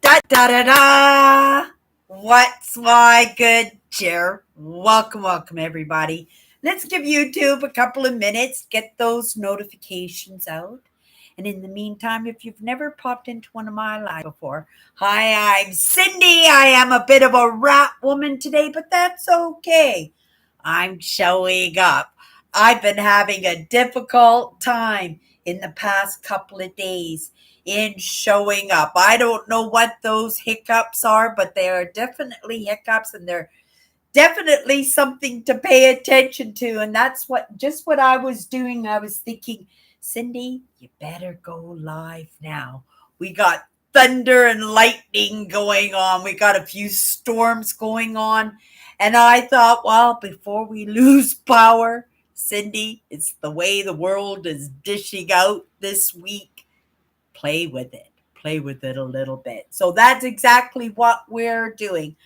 Da da da da. What's my good cheer? Welcome, everybody. Let's give YouTube a couple of minutes, get those notifications out. And in the meantime, if you've never popped into one of my lives before, hi, I'm Cindy. I am a bit of a rat woman today, but that's okay. I'm showing up. I've been having a difficult time in the past couple of days in showing up. I don't know what those hiccups are, but they are definitely hiccups and they're definitely something to pay attention to. And that's what I was doing. I was thinking, Cindy, you better go live now. We got thunder and lightning going on. We got a few storms going on. And I thought, well, before we lose power, Cindy, it's the way the world is dishing out this week. Play with it. Play with it a little bit. So that's exactly what we're doing.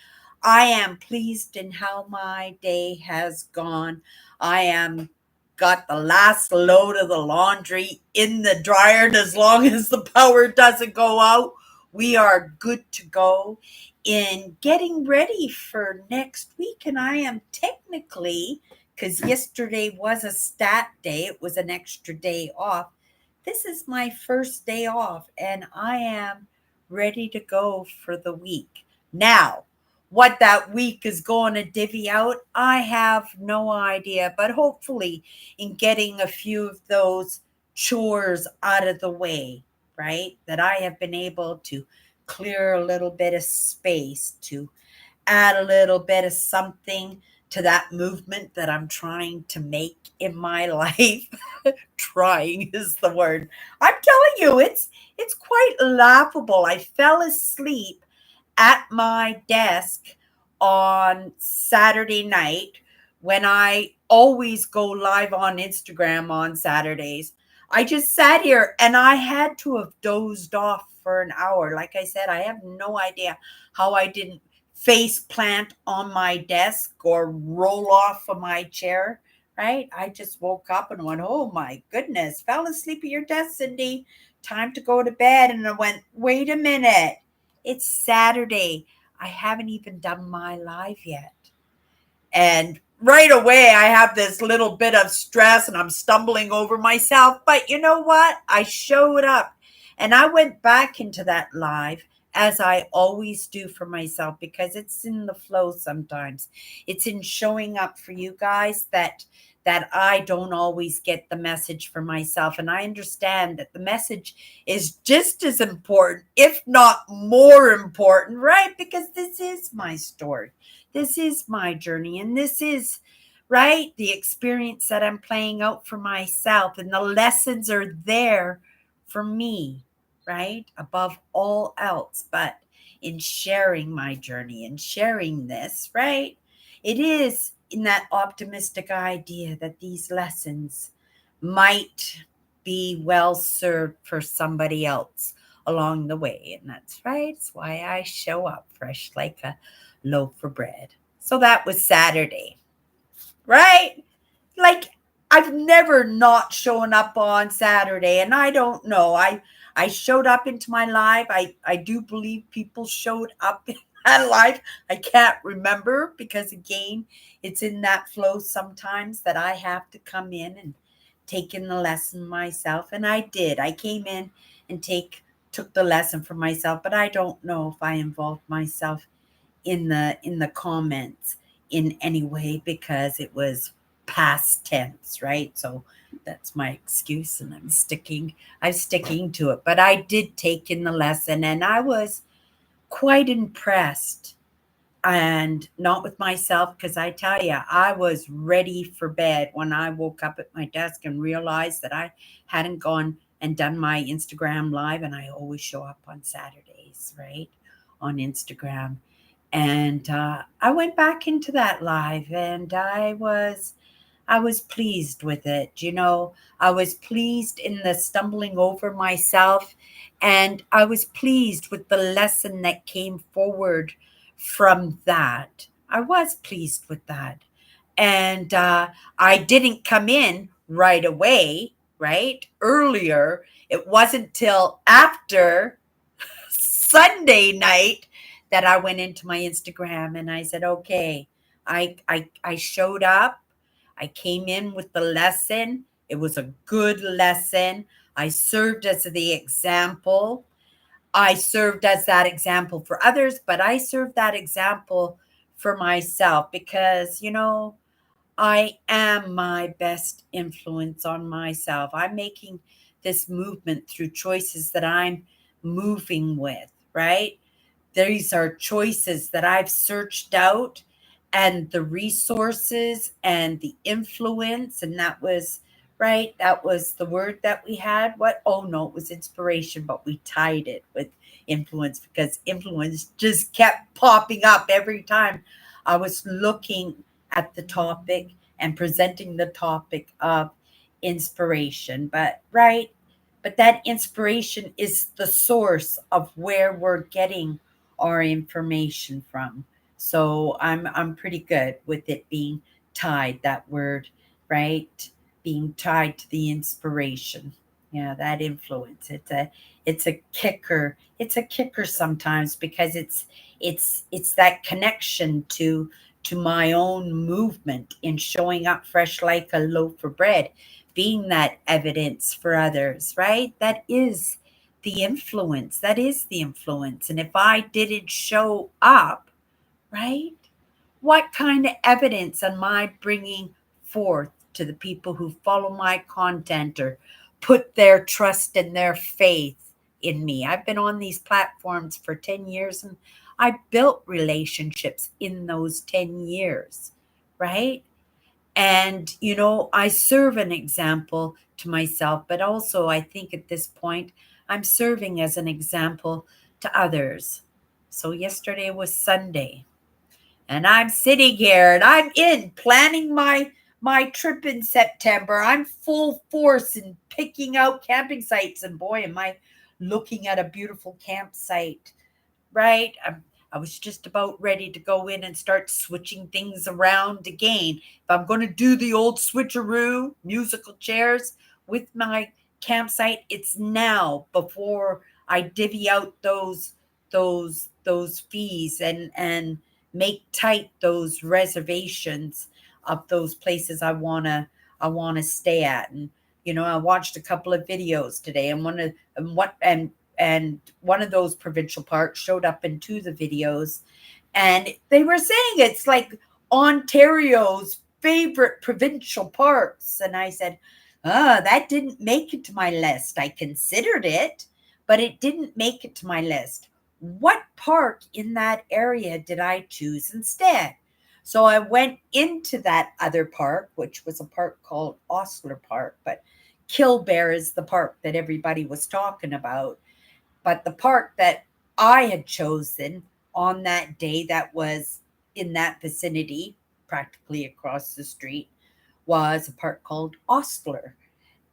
I am pleased in how my day has gone. I am got the last load of the laundry in the dryer, and as long as the power doesn't go out, we are good to go in getting ready for next week. And I am technically, because yesterday was a stat day, it was an extra day off. This is my first day off, and I am ready to go for the week. Now, what that week is going to divvy out, I have no idea. But hopefully, in getting a few of those chores out of the way, right, that I have been able to clear a little bit of space to add a little bit of something to that movement that I'm trying to make in my life. Trying is the word. I'm telling you, it's quite laughable. I fell asleep at my desk on Saturday night when I always go live on Instagram on Saturdays. I just sat here and I had to have dozed off for an hour. Like I said, I have no idea how I didn't face plant on my desk or roll off of my chair, right? I just woke up and went, oh my goodness, fell asleep at your desk, Cindy. Time to go to bed. And I went, wait a minute. It's Saturday. I haven't even done my live yet. And right away, I have this little bit of stress and I'm stumbling over myself. But you know what? I showed up and I went back into that live as I always do for myself because it's in the flow sometimes. It's in showing up for you guys that I don't always get the message for myself. And I understand that the message is just as important, if not more important, right? Because this is my story. This is my journey. And this is, right, the experience that I'm playing out for myself. And the lessons are there for me, right? Above all else. But in sharing my journey and sharing this, right? It is in that optimistic idea that these lessons might be well served for somebody else along the way. And that's right. It's why I show up fresh like a loaf of bread. So that was Saturday, right? Like I've never not shown up on Saturday, and I don't know. I showed up into my live. I do believe people showed up in that live. I can't remember because again, it's in that flow sometimes that I have to come in and take in the lesson myself, and I did. I came in and took the lesson for myself, but I don't know if I involved myself in the comments in any way because it was past tense, right? So that's my excuse and I'm sticking to it. But I did take in the lesson and I was quite impressed and not with myself because I tell you, I was ready for bed when I woke up at my desk and realized that I hadn't gone and done my Instagram live, and I always show up on Saturdays, right, on Instagram. And I went back into that live, and I was pleased with it. I was pleased in the stumbling over myself, and I was pleased with the lesson that came forward from that. I was pleased with that. And I didn't come in right away, right? Earlier. It wasn't till after Sunday night that I went into my Instagram and I said, okay, I showed up. I came in with the lesson. It was a good lesson. I served as the example. I served as that example for others, but I served that example for myself because, I am my best influence on myself. I'm making this movement through choices that I'm moving with, right? These are choices that I've searched out and the resources and the influence. And that was, right? That was the word that we had. What? Oh, no, it was inspiration, but we tied it with influence because influence just kept popping up every time I was looking at the topic and presenting the topic of inspiration. But, right? But that inspiration is the source of where we're getting our information from. So I'm pretty good with it being tied, that word, right? Being tied to the inspiration. Yeah, that influence. It's a kicker. It's a kicker sometimes because it's that connection to my own movement in showing up fresh like a loaf of bread, being that evidence for others, right? That is the influence. That is the influence. And if I didn't show up, right, what kind of evidence am I bringing forth to the people who follow my content or put their trust and their faith in me? I've been on these platforms for 10 years and I built relationships in those 10 years, right? And, I serve an example to myself, but also I think at this point, I'm serving as an example to others. So yesterday was Sunday, and I'm sitting here and I'm in planning my trip in September. I'm full force in picking out camping sites, and boy, am I looking at a beautiful campsite, right? I was just about ready to go in and start switching things around again. If I'm going to do the old switcheroo musical chairs with my campsite, it's now before I divvy out those fees and make tight those reservations of those places I want to stay at. And I watched a couple of videos today, and one of those provincial parks showed up in two of the videos, and they were saying it's like Ontario's favorite provincial parks. And I said, that didn't make it to my list. I considered it, but it didn't make it to my list. What park in that area did I choose instead? So I went into that other park, which was a park called Osler Park, but Killbear is the park that everybody was talking about. But the park that I had chosen on that day that was in that vicinity, practically across the street, was a park called Ostler.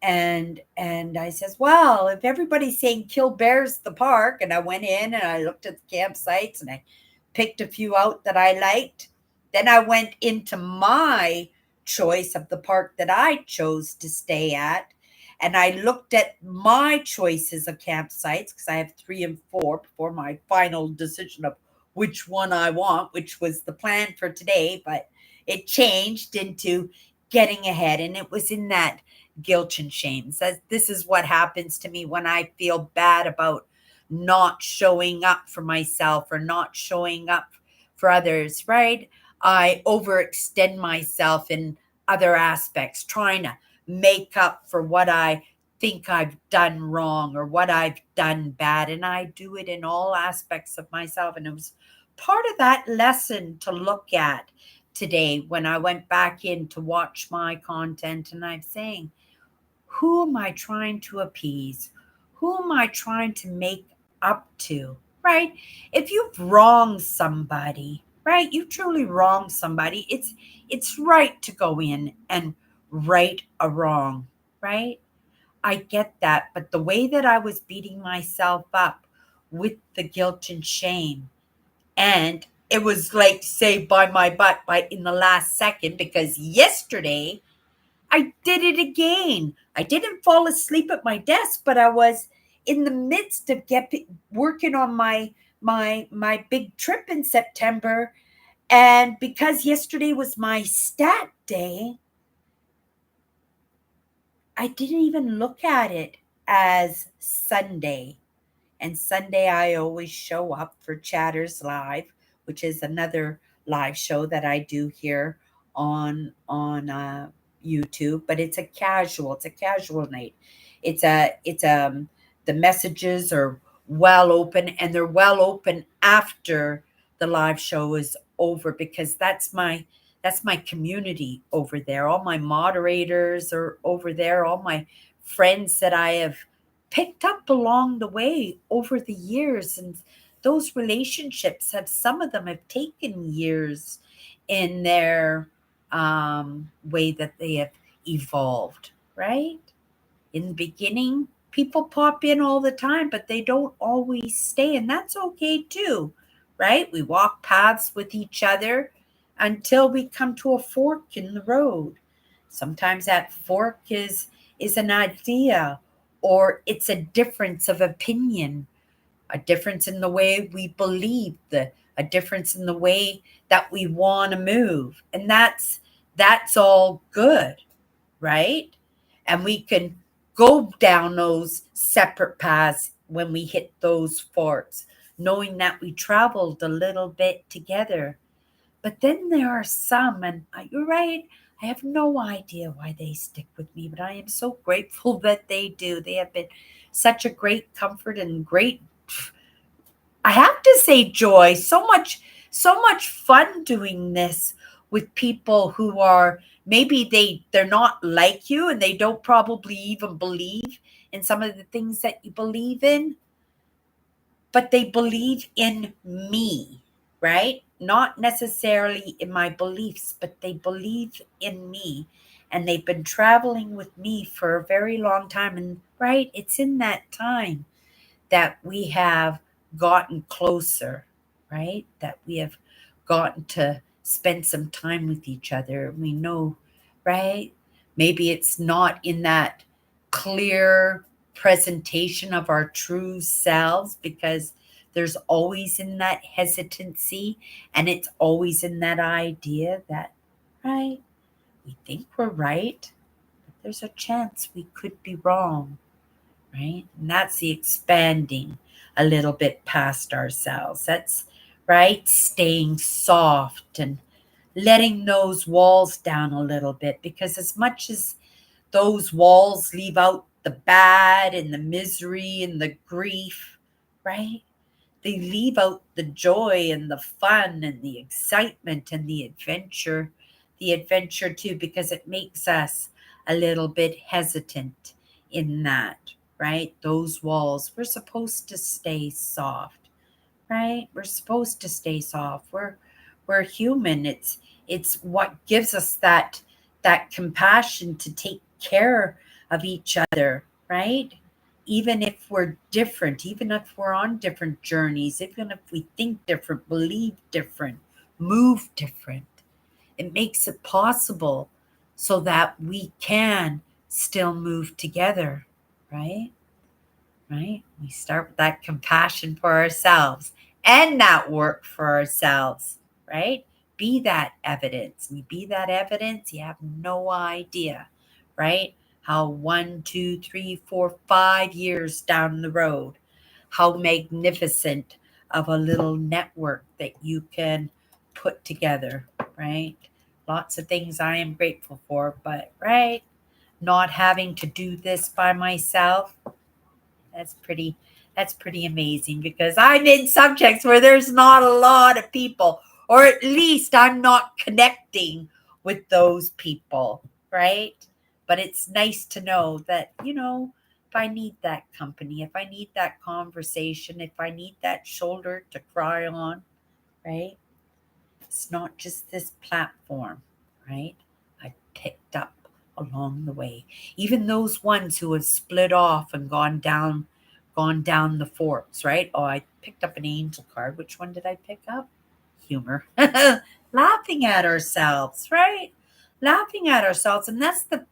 And I says, well, if everybody's saying Kill Bear's the park, and I went in and I looked at the campsites and I picked a few out that I liked, then I went into my choice of the park that I chose to stay at. And I looked at my choices of campsites because I have 3 and 4 before my final decision of which one I want, which was the plan for today. But it changed into getting ahead. And it was in that guilt and shame. So this is what happens to me when I feel bad about not showing up for myself or not showing up for others, right? I overextend myself in other aspects, trying to make up for what I think I've done wrong or what I've done bad. And I do it in all aspects of myself. And it was part of that lesson to look at today when I went back in to watch my content. And I'm saying, who am I trying to appease? Who am I trying to make up to? Right? If you've wronged somebody, right? You truly wronged somebody. It's right to go in and right a wrong, right? I get that, but the way that I was beating myself up with the guilt and shame, and it was like saved by my butt by in the last second because yesterday I did it again. I didn't fall asleep at my desk, but I was in the midst of working on my big trip in September, and because yesterday was my stat day, I didn't even look at it as Sunday. And Sunday, I always show up for Chatters Live, which is another live show that I do here on YouTube. But it's a casual night. It's the messages are well open, and they're well open after the live show is over, because that's my community over there. All my moderators are over there. All my friends that I have picked up along the way over the years, and those relationships have, some of them have taken years in their way that they have evolved, right? In the beginning, people pop in all the time, but they don't always stay, and that's okay too, right? We walk paths with each other until we come to a fork in the road. Sometimes that fork is an idea, or it's a difference of opinion, a difference in the way we believe, a difference in the way that we want to move, and that's all good, right? And we can go down those separate paths when we hit those forks, knowing that we traveled a little bit together. But then there are some, and you're right, I have no idea why they stick with me, but I am so grateful that they do. They have been such a great comfort and great, I have to say, joy. So much fun doing this with people who are, maybe they're not like you, and they don't probably even believe in some of the things that you believe in, but they believe in me, right? Not necessarily in my beliefs, but they believe in me. And they've been traveling with me for a very long time. And right, it's in that time that we have gotten closer, right? That we have gotten to spend some time with each other. We know, right? Maybe it's not in that clear presentation of our true selves, because there's always in that hesitancy, and it's always in that idea that, right, we think we're right, but there's a chance we could be wrong, right? And that's the expanding a little bit past ourselves. That's right, staying soft and letting those walls down a little bit, because as much as those walls leave out the bad and the misery and the grief, right? They leave out the joy and the fun and the excitement and the adventure. The adventure too, because it makes us a little bit hesitant in that, right? Those walls, we're supposed to stay soft, right? We're supposed to stay soft. We're human. It's what gives us that compassion to take care of each other, right? Even if we're different, even if we're on different journeys, even if we think different, believe different, move different, it makes it possible so that we can still move together, right? Right? We start with that compassion for ourselves and that work for ourselves, right? Be that evidence. You be that evidence, you have no idea, right? How 1, 2, 3, 4, 5 years down the road, how magnificent of a little network that you can put together, right? Lots of things I am grateful for, but right, not having to do this by myself, that's pretty amazing, because I'm in subjects where there's not a lot of people, or at least I'm not connecting with those people, right? But it's nice to know that, if I need that company, if I need that conversation, if I need that shoulder to cry on, right? It's not just this platform, right? I picked up along the way. Even those ones who have split off and gone down the forks, right? Oh, I picked up an angel card. Which one did I pick up? Humor. Laughing at ourselves, right? Laughing at ourselves. And that's the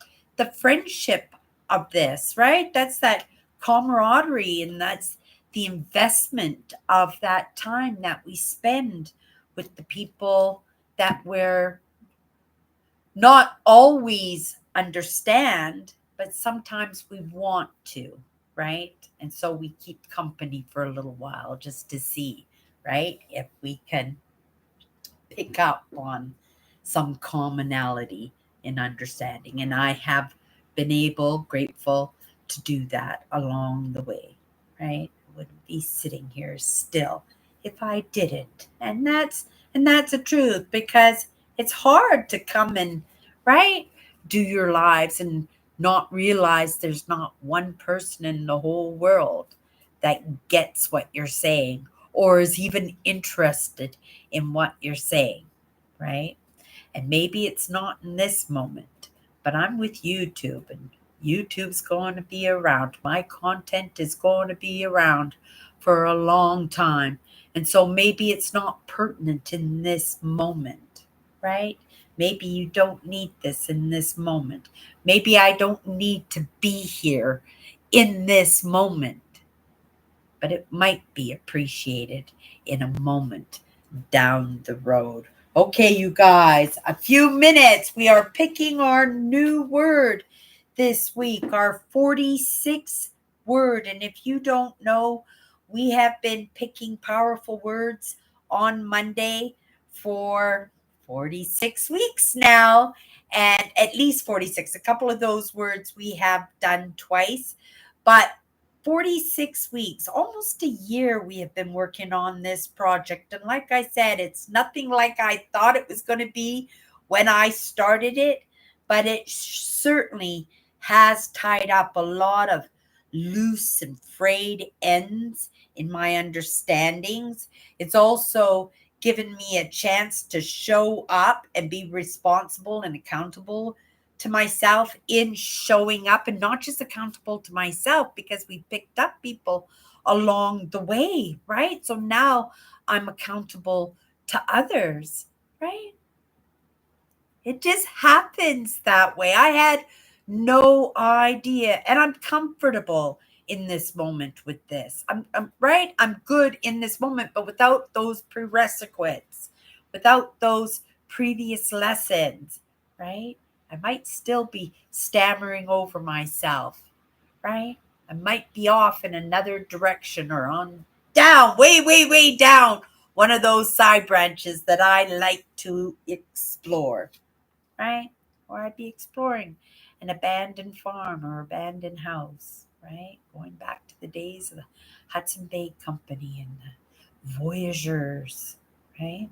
friendship of this, right? That's that camaraderie, and that's the investment of that time that we spend with the people that we're not always understand, but sometimes we want to, right? And so we keep company for a little while just to see, right, if we can pick up on some commonality in understanding. And I have been grateful to do that along the way, right? I wouldn't be sitting here still if I didn't. And that's the truth, because it's hard to come and, right, do your lives and not realize there's not one person in the whole world that gets what you're saying or is even interested in what you're saying, right? And maybe it's not in this moment, but I'm with YouTube, and YouTube's going to be around. My content is going to be around for a long time. And so maybe it's not pertinent in this moment, right? Maybe you don't need this in this moment. Maybe I don't need to be here in this moment, but it might be appreciated in a moment down the road. Okay, you guys, a few minutes. We are picking our new word this week, our 46th word. And if you don't know, we have been picking powerful words on Monday for 46 weeks now, and at least 46. A couple of those words we have done twice, but 46 weeks, almost a year, we have been working on this project. And like I said, it's nothing like I thought it was going to be when I started it, but it certainly has tied up a lot of loose and frayed ends in my understandings. It's also given me a chance to show up and be responsible and accountable to myself in showing up, and not just accountable to myself, because we picked up people along the way, right? So now I'm accountable to others, right? It just happens that way. I had no idea, and I'm comfortable in this moment with this. I'm right. I'm good in this moment, but without those prerequisites, without those previous lessons, right? I might still be stammering over myself, right? I might be off in another direction or on down, way, way, way down one of those side branches that I like to explore, right? Or I'd be exploring an abandoned farm or abandoned house, right? Going back to the days of the Hudson Bay Company and the voyageurs, right?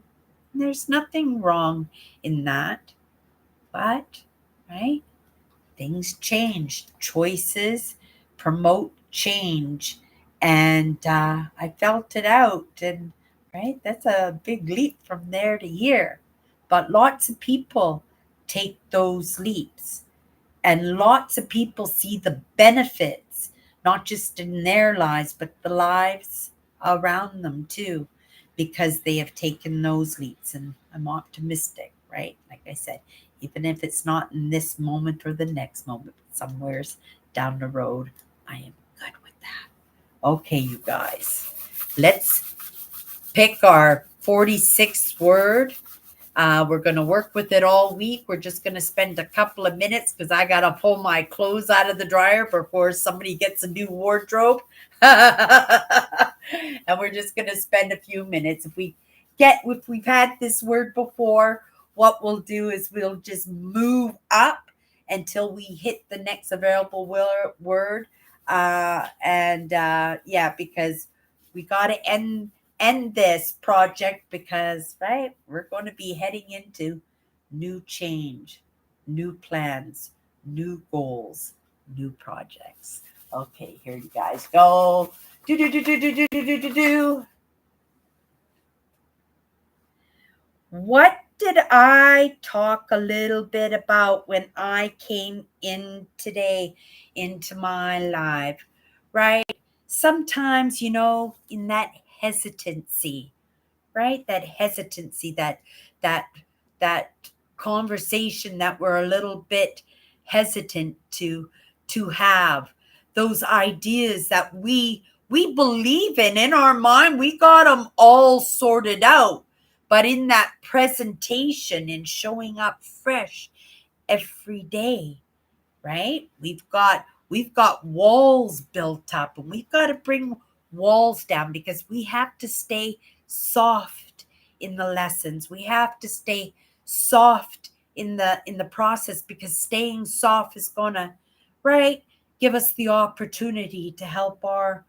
And there's nothing wrong in that, but, right? Things change, choices promote change. And I felt it out. And, right, that's a big leap from there to here. But lots of people take those leaps, and lots of people see the benefits, not just in their lives, but the lives around them too, because they have taken those leaps. And I'm optimistic, right? Like I said, even if it's not in this moment or the next moment, but somewhere's down the road, I am good with that. Okay, you guys, let's pick our 46th word. We're going to work with it all week. We're just going to spend a couple of minutes because I got to pull my clothes out of the dryer before somebody gets a new wardrobe. And we're just going to spend a few minutes. If we've had this word before, what we'll do is we'll just move up until we hit the next available word. Yeah, because we got to end this project, because, right, we're going to be heading into new change, new plans, new goals, new projects. Okay, here you guys go. Do do do do do do do do do do. What did I talk a little bit about when I came in today into my life? Right? Sometimes, in that hesitancy, right? That hesitancy, that that conversation that we're a little bit hesitant to have. those ideas that we believe in our mind. We got them all sorted out. But in that presentation and showing up fresh every day, right? We've got walls built up, and we've got to bring walls down because we have to stay soft in the lessons. We have to stay soft in the process, because staying soft is gonna, right, give us the opportunity to help our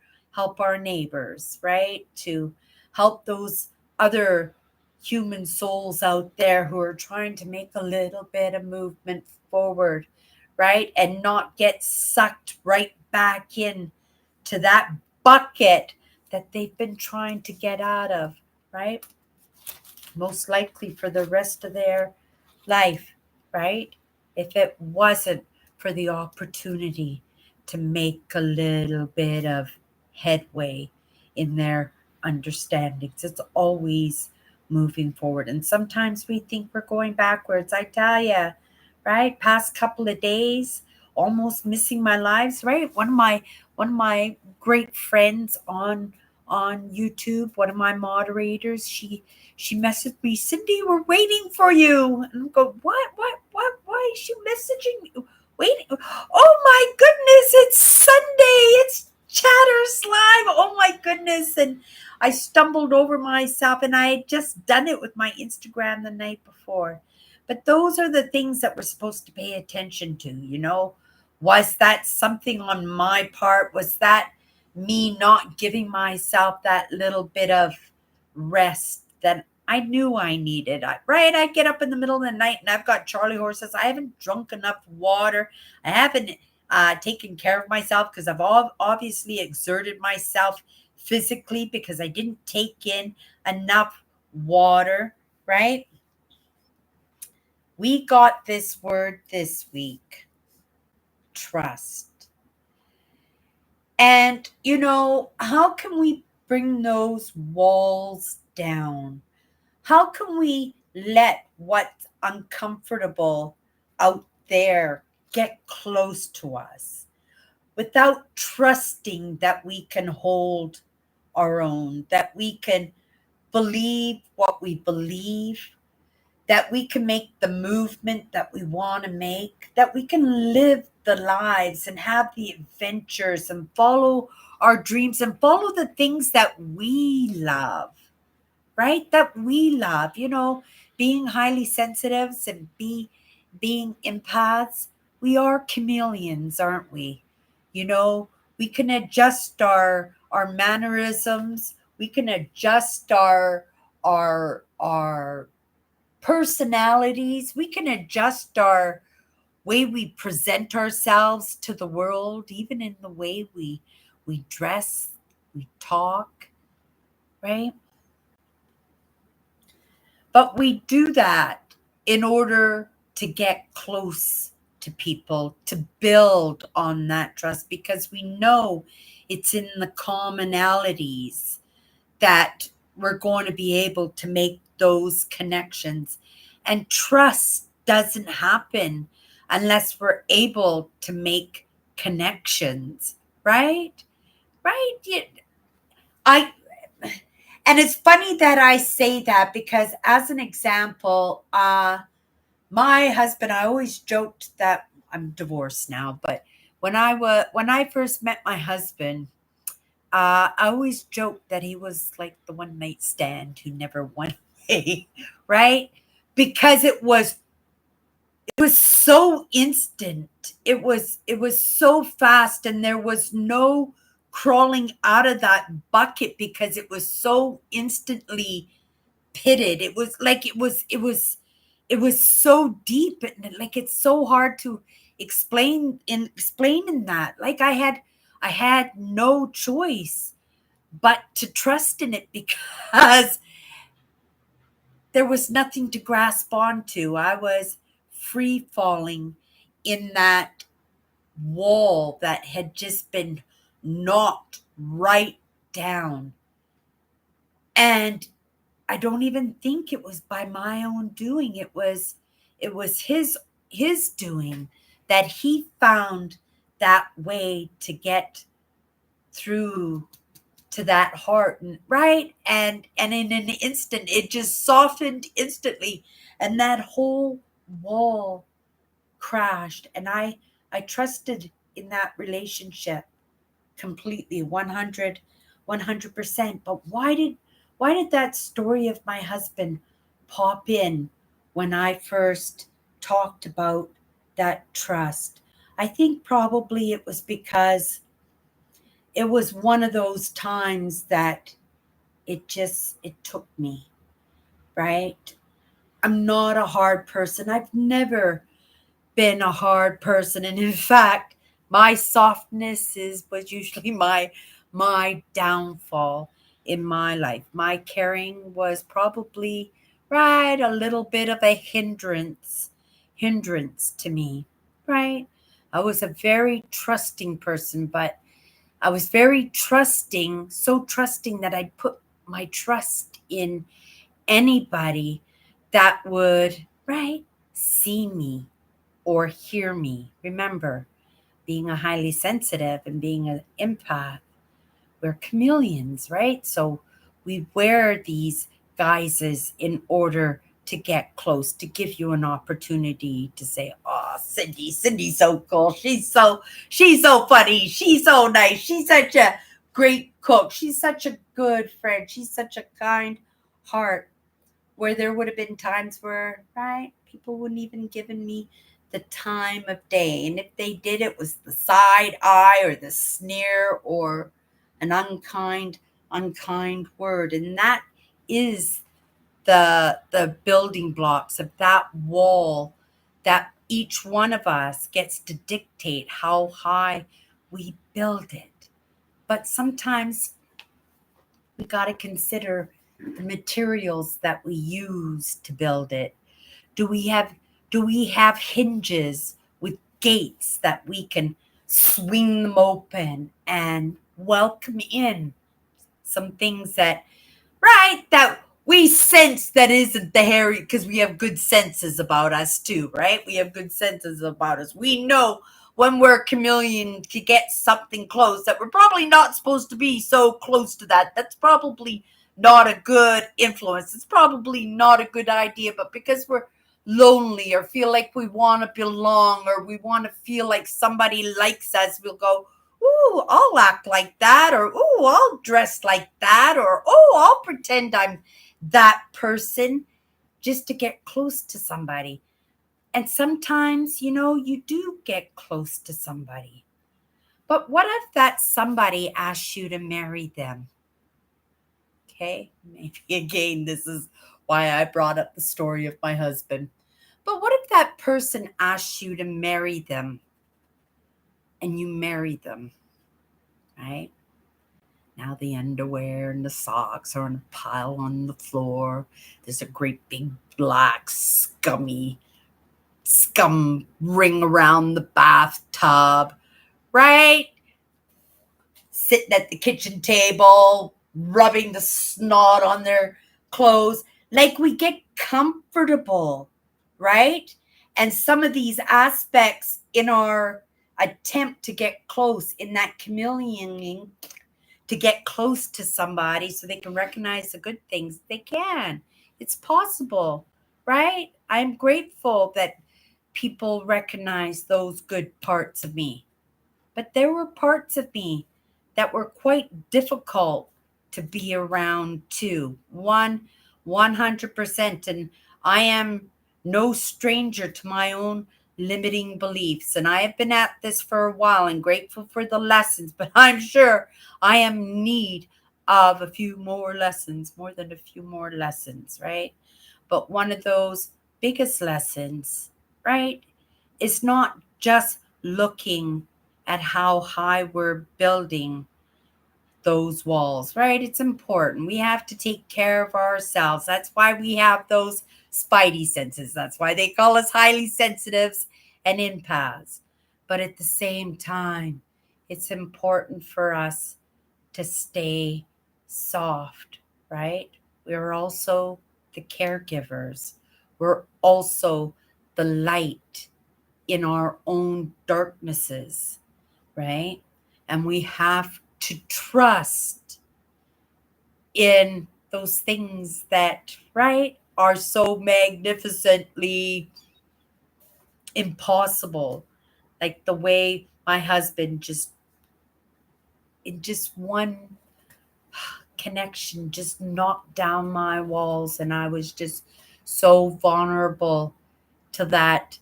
neighbors, right? To help those other human souls out there who are trying to make a little bit of movement forward, right? And not get sucked right back in to that bucket that they've been trying to get out of, right? Most likely for the rest of their life, right? If it wasn't for the opportunity to make a little bit of headway in their understandings. It's always moving forward. And sometimes we think we're going backwards. I tell you, right? Past couple of days, almost missing my lives, right? One of my great friends on YouTube, one of my moderators, she messaged me, Cindy, we're waiting for you. And I go, what? Why is she messaging me? Waiting. Oh my goodness, it's Sunday. It's Chatters Live. Oh my goodness. And I stumbled over myself, and I had just done it with my Instagram the night before. But those are the things that we're supposed to pay attention to, you know? Was that something on my part? Was that me not giving myself that little bit of rest that I knew I needed? Right? I get up in the middle of the night and I've got Charlie horses. I haven't drunk enough water. I haven't taken care of myself because I've obviously exerted myself physically because I didn't take in enough water, right? We got this word this week, trust. And, how can we bring those walls down? How can we let what's uncomfortable out there get close to us without trusting that we can hold our own, that we can believe what we believe, that we can make the movement that we want to make, that we can live the lives and have the adventures and follow our dreams and follow the things that we love, right? That we love, being highly sensitives and being empaths. We are chameleons, aren't we? You know, we can adjust our mannerisms, we can adjust our personalities. We can adjust our way we present ourselves to the world, even in the way we dress, we talk, right? But we do that in order to get close to people, to build on that trust, because we know it's in the commonalities that we're going to be able to make those connections. And trust doesn't happen unless we're able to make connections, right? Right? I and it's funny that I say that because, as an example, my husband, I always joked that I'm divorced now, but when I first met my husband, I always joked that he was like the one night stand who never went away, right? Because it was so instant. It was so fast, and there was no crawling out of that bucket because it was so instantly pitted. It was like it was so deep, and like it's so hard to explain in that. Like I had no choice but to trust in it because there was nothing to grasp onto. I was free falling in that wall that had just been knocked right down. And I don't even think it was by my own doing. It was his doing that he found that way to get through to that heart, and right, and in an instant it just softened instantly, and that whole wall crashed, and I trusted in that relationship completely, 100%. But why did that story of my husband pop in when I first talked about that trust? I think probably it was because it was one of those times that it took me, right? I'm not a hard person. I've never been a hard person, and in fact, my softness is was usually my downfall in my life. My caring was probably right a little bit of a hindrance to me, right? I was a very trusting person, but I was very trusting, so trusting that I'd put my trust in anybody that would, right, see me or hear me. Remember, being a highly sensitive and being an empath, we're chameleons, right? So we wear these guises in order to get close, to give you an opportunity to say, "Oh, Cindy's so cool. She's so funny. She's so nice. She's such a great cook. She's such a good friend. She's such a kind heart." Where there would have been times where, right, people wouldn't even given me the time of day. And if they did, it was the side eye or the sneer or an unkind word. And that is the building blocks of that wall that each one of us gets to dictate how high we build it. But sometimes we got to consider the materials that we use to build it. Do we have do we have hinges with gates that we can swing them open and welcome in some things that, right, that we sense that isn't the hairy, because we have good senses about us too, right? We have good senses about us. We know when we're a chameleon to get something close that we're probably not supposed to be so close to that. That's probably not a good influence. It's probably not a good idea, but because we're lonely or feel like we want to belong or we want to feel like somebody likes us, we'll go, "Ooh, I'll act like that," or "Ooh, I'll dress like that," or "Oh, I'll pretend I'm that person," just to get close to somebody. And sometimes, you do get close to somebody. But what if that somebody asks you to marry them? Okay, maybe again, this is why I brought up the story of my husband. But what if that person asks you to marry them and you marry them, right? Now the underwear and the socks are in a pile on the floor. There's a great big black scum ring around the bathtub, right? Sitting at the kitchen table, rubbing the snot on their clothes. Like we get comfortable, right? And some of these aspects in our attempt to get close in that chameleoning, to get close to somebody so they can recognize the good things. They can. It's possible, right? I'm grateful that people recognize those good parts of me. But there were parts of me that were quite difficult to be around too. 100%. And I am no stranger to my own limiting beliefs. And I have been at this for a while and grateful for the lessons, but I'm sure I am in need of a few more lessons, more than a few more lessons, right? But one of those biggest lessons, right, is not just looking at how high we're building those walls, right? It's important. We have to take care of ourselves. That's why we have those spidey senses. That's why they call us highly sensitives and empaths. But at the same time, it's important for us to stay soft, right? We're also the caregivers. We're also the light in our own darknesses. right? And we have to trust in those things that, right, are so magnificently impossible. Like the way my husband just, in just one connection, just knocked down my walls. And I was just so vulnerable to that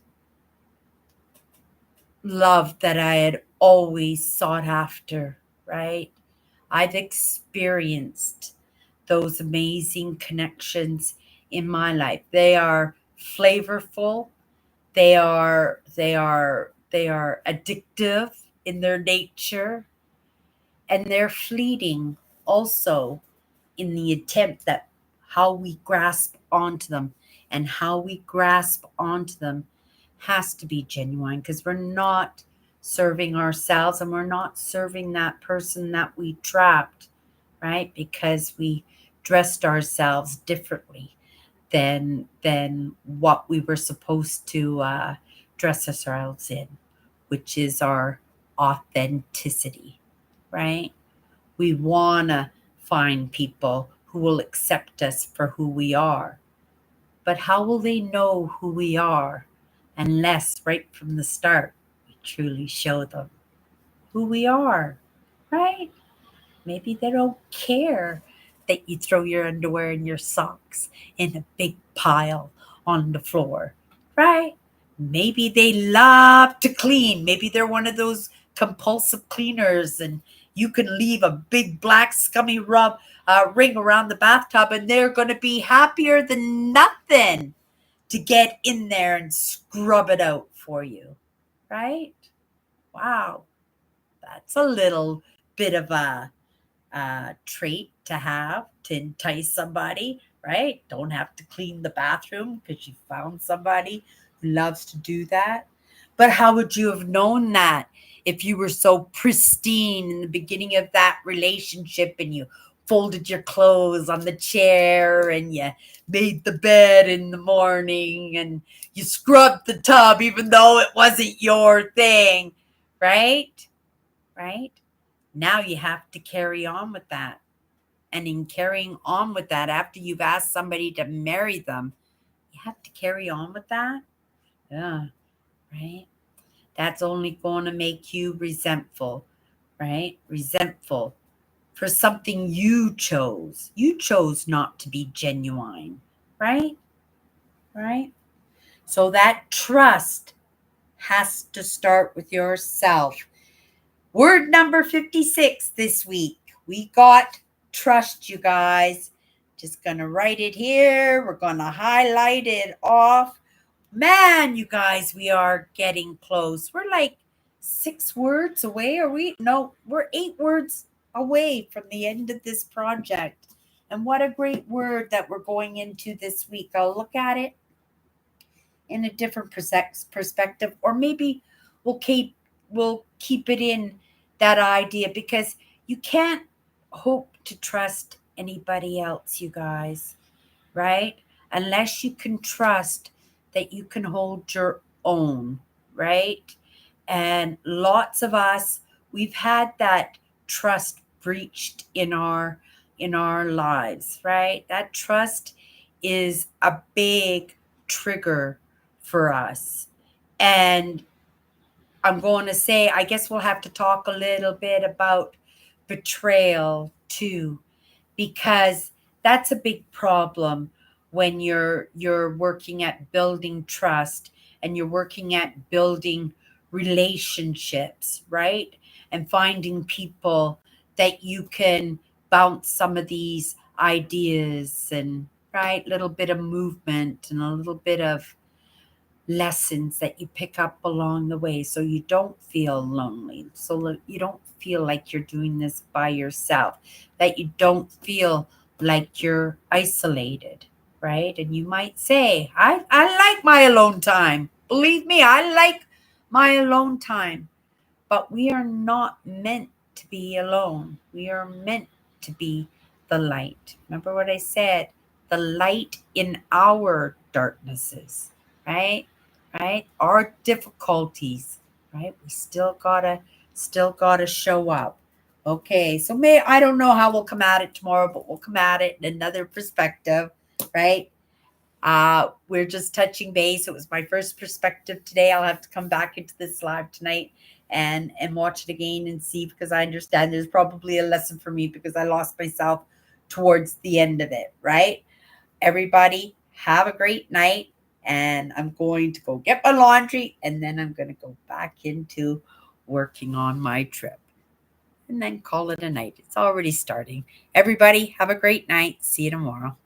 love that I had always sought after, right? I've experienced those amazing connections in my life. They are flavorful. They are addictive in their nature, and they're fleeting also in the attempt that how we grasp onto them, and how we grasp onto them has to be genuine, because we're not serving ourselves and we're not serving that person that we trapped, right? Because we dressed ourselves differently than what we were supposed to dress ourselves in, which is our authenticity, right? We want to find people who will accept us for who we are. But how will they know who we are unless, right from the start, we truly show them who we are, right? Maybe they don't care that you throw your underwear and your socks in a big pile on the floor, right? Maybe they love to clean. Maybe they're one of those compulsive cleaners, and you can leave a big black scummy ring around the bathtub, and they're going to be happier than nothing to get in there and scrub it out for you, right? Wow, that's a little bit of a trait to have to entice somebody, right? Don't have to clean the bathroom because you found somebody who loves to do that. But how would you have known that if you were so pristine in the beginning of that relationship, and you folded your clothes on the chair, and you made the bed in the morning, and you scrubbed the tub even though it wasn't your thing, right? Right? Now you have to carry on with that. And in carrying on with that, after you've asked somebody to marry them, you have to carry on with that. Yeah, right? That's only going to make you resentful, right? Resentful for something you chose. You chose not to be genuine, right? Right? So that trust has to start with yourself. Word number 56 this week. We got trust, you guys. Just going to write it here. We're going to highlight it off. Man, you guys, we are getting close. We're like 6 words away. Are we? No, we're 8 words away from the end of this project. And what a great word that we're going into this week. I'll look at it in a different perspective, or maybe we'll keep it in that idea, because you can't hope to trust anybody else, you guys, right? Unless you can trust that you can hold your own, right? And lots of us, we've had that trust breached in our lives, right? That trust is a big trigger for us. And I'm going to say, I guess we'll have to talk a little bit about betrayal too, because that's a big problem when you're working at building trust, and you're working at building relationships, right? And finding people that you can bounce some of these ideas, and right, little bit of movement and a little bit of lessons that you pick up along the way, so you don't feel lonely, so you don't feel like you're doing this by yourself, that you don't feel like you're isolated, right? And you might say, I like my alone time. Believe me, I like my alone time. But we are not meant to be alone. We are meant to be the light. Remember what I said? The light in our darknesses, right? Right? Our difficulties, right? We still got to Still got to show up. Okay, so I don't know how we'll come at it tomorrow, but we'll come at it in another perspective, right? We're just touching base. It was my first perspective today. I'll have to come back into this live tonight and watch it again and see, because I understand there's probably a lesson for me because I lost myself towards the end of it, right? Everybody have a great night, and I'm going to go get my laundry, and then I'm going to go back into working on my trip and then call it a night. It's already starting. Everybody have a great night. See you tomorrow.